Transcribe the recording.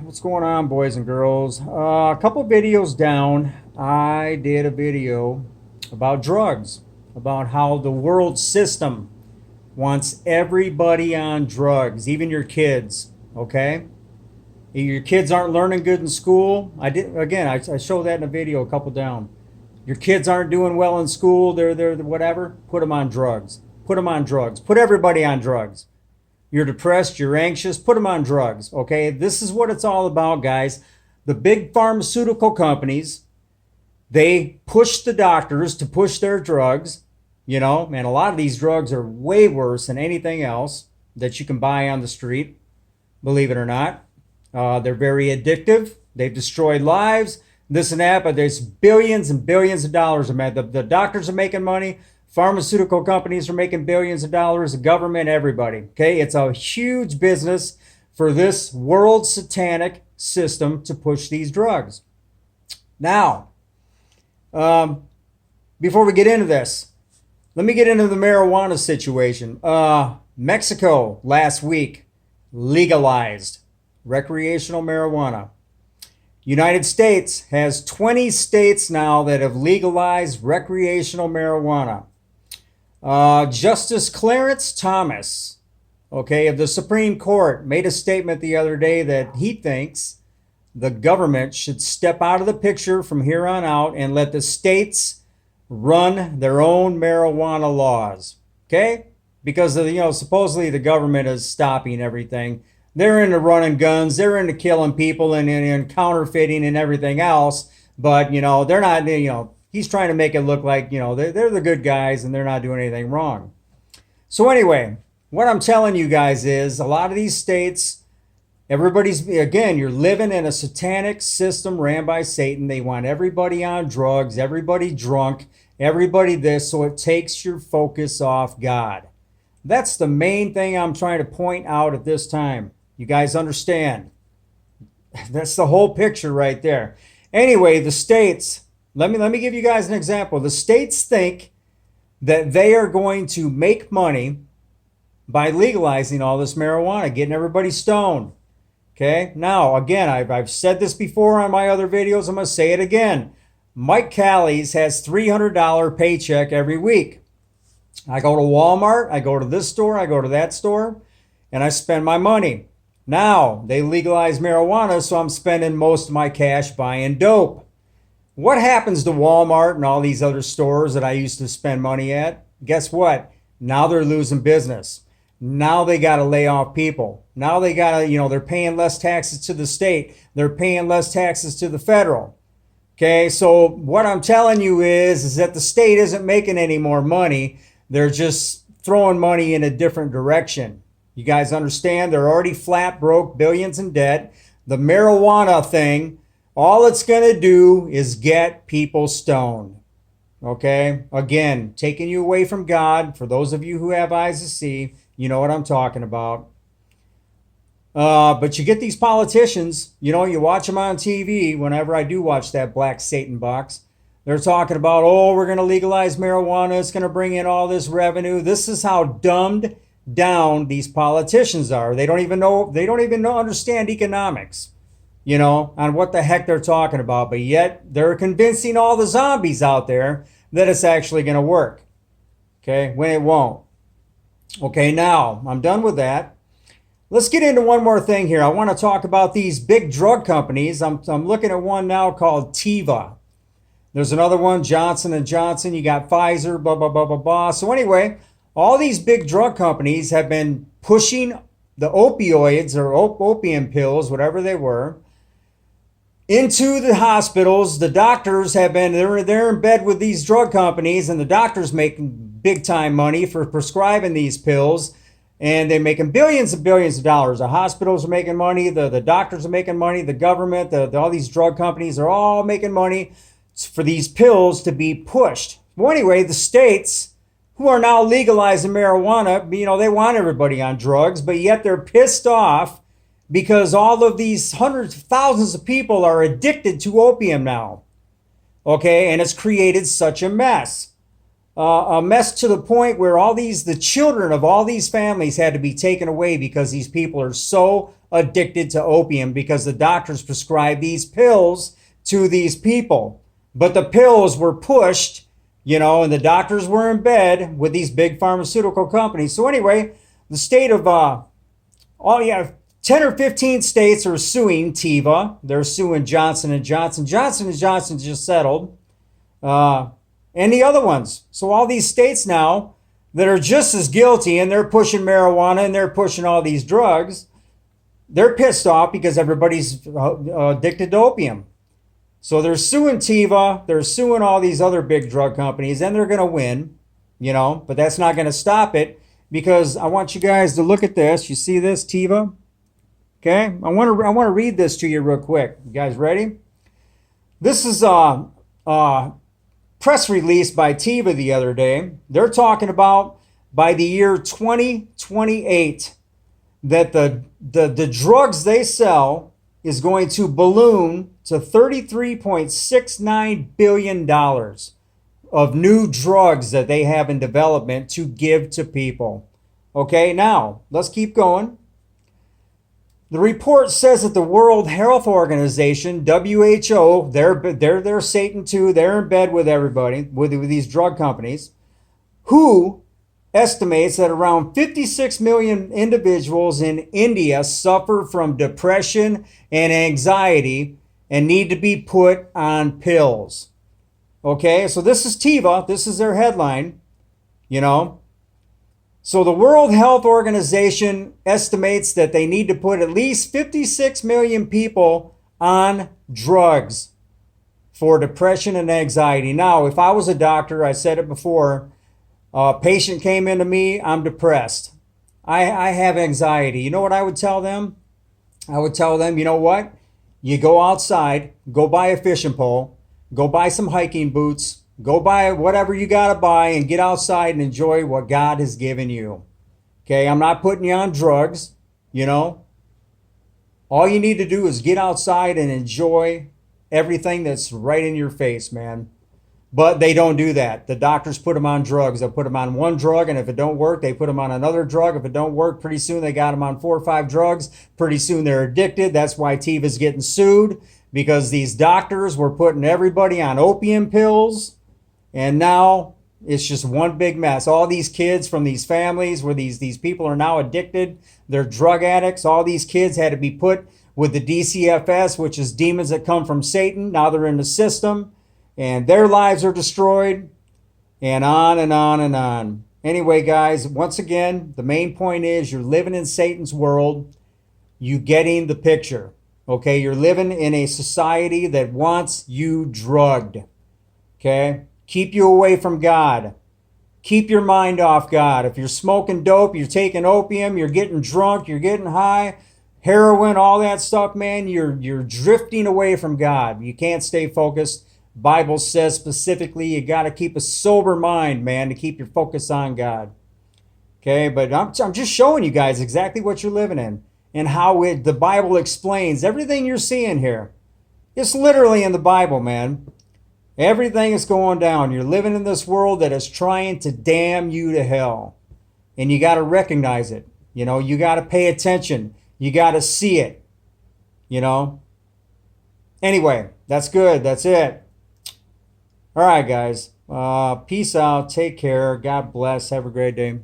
What's going on, boys and girls? A couple videos down, I did a video about drugs, about how the world system wants everybody on drugs, even your kids. Okay, your kids aren't learning good in school. I showed that in a video a couple down. Your kids aren't doing well in school. They're whatever. Put them on drugs. Put them on drugs. Put everybody on drugs. You're depressed, you're anxious, put them on drugs, okay? This is what it's all about, guys. The big pharmaceutical companies, they push the doctors to push their drugs, and a lot of these drugs are way worse than anything else that you can buy on the street, believe it or not. They're very addictive. They've destroyed lives, this and that, but there's billions and billions of dollars. The doctors are making money. Pharmaceutical companies are making billions of dollars, the government, everybody. Okay, it's a huge business for this world satanic system to push these drugs. Now, before we get into this, let me get into the marijuana situation. Mexico last week legalized recreational marijuana. United States has 20 states now that have legalized recreational marijuana. Justice Clarence Thomas, of the Supreme Court, made a statement the other day that he thinks the government should step out of the picture from here on out and let the states run their own marijuana laws. Okay? Because supposedly the government is stopping everything. They're into running guns, they're into killing people and counterfeiting and everything else, but they're not. He's trying to make it look like, they're the good guys and they're not doing anything wrong. So anyway, what I'm telling you guys is a lot of these states, you're living in a satanic system ran by Satan. They want everybody on drugs, everybody drunk, everybody this, so it takes your focus off God. That's the main thing I'm trying to point out at this time. You guys understand? That's the whole picture right there. Anyway, the states, let me give you guys an example. The states think that they are going to make money by legalizing all this marijuana, getting everybody stoned. Okay? Now, again, I've said this before on my other videos. I'm going to say it again. Mike Callies has $300 paycheck every week. I go to Walmart, I go to this store, I go to that store, and I spend my money. Now, they legalize marijuana, so I'm spending most of my cash buying dope. What happens to Walmart and all these other stores that I used to spend money at? Guess what? Now they're losing business. Now they got to lay off people. Now they got to, they're paying less taxes to the state. They're paying less taxes to the federal. Okay, so what I'm telling you is that the state isn't making any more money. They're just throwing money in a different direction. You guys understand? They're already flat broke, billions in debt. The marijuana thing, all it's going to do is get people stoned. Okay? Again, taking you away from God. For those of you who have eyes to see, you know what I'm talking about. But you get these politicians, you watch them on TV. Whenever I do watch that Black Satan box, they're talking about, we're going to legalize marijuana. It's going to bring in all this revenue. This is how dumbed down these politicians are. They don't even understand economics, on what the heck they're talking about. But yet they're convincing all the zombies out there that it's actually going to work. Okay, when it won't. Okay, now I'm done with that. Let's get into one more thing here. I want to talk about these big drug companies. I'm looking at one now called Teva. There's another one, Johnson & Johnson. You got Pfizer, blah, blah, blah, blah, blah. So anyway, all these big drug companies have been pushing the opioids or opium pills, whatever they were, into the hospitals. The doctors they're in bed with these drug companies, and the doctors making big time money for prescribing these pills, and they're making billions and billions of dollars. The hospitals are making money, the doctors are making money, the government, all these drug companies are all making money for these pills to be pushed. Well, anyway, the states who are now legalizing marijuana, they want everybody on drugs, but yet they're pissed off because all of these hundreds of thousands of people are addicted to opium now. Okay, and it's created such a mess. a mess to the point where the children of all these families had to be taken away because these people are so addicted to opium because the doctors prescribe these pills to these people. But the pills were pushed, and the doctors were in bed with these big pharmaceutical companies. So anyway, the state of 10 or 15 states are suing Teva. They're suing Johnson & Johnson. Johnson & Johnson just settled. And the other ones. So all these states now that are just as guilty and they're pushing marijuana and they're pushing all these drugs, they're pissed off because everybody's addicted to opium. So they're suing Teva. They're suing all these other big drug companies and they're going to win, but that's not going to stop it because I want you guys to look at this. You see this, Teva? Okay, I want to read this to you real quick. You guys ready? This is a press release by Teva the other day. They're talking about by the year 2028 that the drugs they sell is going to balloon to $33.69 billion of new drugs that they have in development to give to people. Okay, now let's keep going. The report says that the World Health Organization, WHO, they're Satan too. They're in bed with everybody, with these drug companies, who estimates that around 56 million individuals in India suffer from depression and anxiety and need to be put on pills. Okay, so this is Teva. This is their headline, So the World Health Organization estimates that they need to put at least 56 million people on drugs for depression and anxiety. Now, if I was a doctor, I said it before, a patient came into me, I'm depressed. I have anxiety. You know what I would tell them? I would tell them, you know what? You go outside, go buy a fishing pole, go buy some hiking boots, go buy whatever you got to buy and get outside and enjoy what God has given you. Okay, I'm not putting you on drugs, All you need to do is get outside and enjoy everything that's right in your face, man. But they don't do that. The doctors put them on drugs. They'll put them on one drug, and if it don't work, they put them on another drug. If it don't work, pretty soon they got them on 4 or 5 drugs. Pretty soon they're addicted. That's why Teva's getting sued, because these doctors were putting everybody on opium pills. And now it's just one big mess. All these kids from these families where these people are now addicted, they're drug addicts. All these kids had to be put with the DCFS, which is demons that come from Satan. Now they're in the system and their lives are destroyed, and on and on and on. Anyway, guys, once again, the main point is you're living in Satan's world. You getting the picture. Okay, you're living in a society that wants you drugged. Okay? Keep you away from God. Keep your mind off God. If you're smoking dope, you're taking opium, you're getting drunk, you're getting high, heroin, all that stuff, man, you're drifting away from God. You can't stay focused. Bible says specifically you got to keep a sober mind, man, to keep your focus on God. Okay, but I'm just showing you guys exactly what you're living in and how the Bible explains everything you're seeing here. It's literally in the Bible, man. Everything is going down. You're living in this world that is trying to damn you to hell. And you got to recognize it. You got to pay attention. You got to see it. Anyway, that's good. That's it. All right, guys. Peace out. Take care. God bless. Have a great day.